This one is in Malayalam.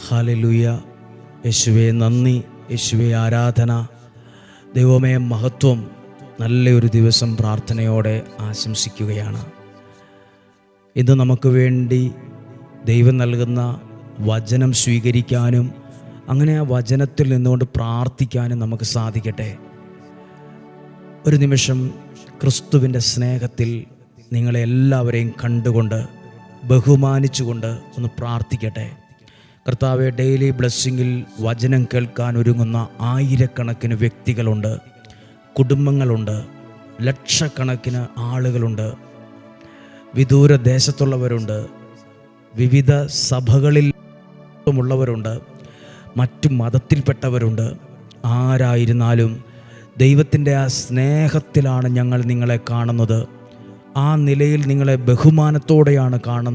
ഹല്ലേലൂയ. യേശുവേ നന്ദി, യേശുവേ ആരാധന, ദൈവമേ മഹത്വം. നല്ലൊരു ദിവസം പ്രാർത്ഥനയോടെ ആശംസിക്കുകയാണ്. ഇന്ന് നമുക്ക് വേണ്ടി ദൈവം നൽകുന്ന വചനം സ്വീകരിക്കാനും അങ്ങനെ ആ വചനത്തിൽ നിന്നുകൊണ്ട് പ്രാർത്ഥിക്കാനും നമുക്ക് സാധിക്കട്ടെ. ഒരു നിമിഷം ക്രിസ്തുവിൻ്റെ സ്നേഹത്തിൽ നിങ്ങളെ എല്ലാവരെയും കണ്ടുകൊണ്ട് ബഹുമാനിച്ചുകൊണ്ട് ഒന്ന് പ്രാർത്ഥിക്കട്ടെ. കർത്താവെ, ഡെയിലി ബ്ലെസ്സിങ്ങിൽ വചനം കേൾക്കാൻ ഒരുങ്ങുന്ന ആയിരക്കണക്കിന് വ്യക്തികളുണ്ട്, കുടുംബങ്ങളുണ്ട്, ലക്ഷക്കണക്കിന് ആളുകളുണ്ട്, വിദൂര ദേശത്തുള്ളവരുണ്ട്, വിവിധ സഭകളിൽ ഉള്ളവരുണ്ട്, മറ്റു മതത്തിൽപ്പെട്ടവരുണ്ട്. ആരായിരുന്നാലും ദൈവത്തിൻ്റെ ആ സ്നേഹത്തിലാണ് ഞങ്ങൾ നിങ്ങളെ കാണുന്നത്. ആ നിലയിൽ നിങ്ങളെ ബഹുമാനത്തോടെയാണ് കാണുന്നത്.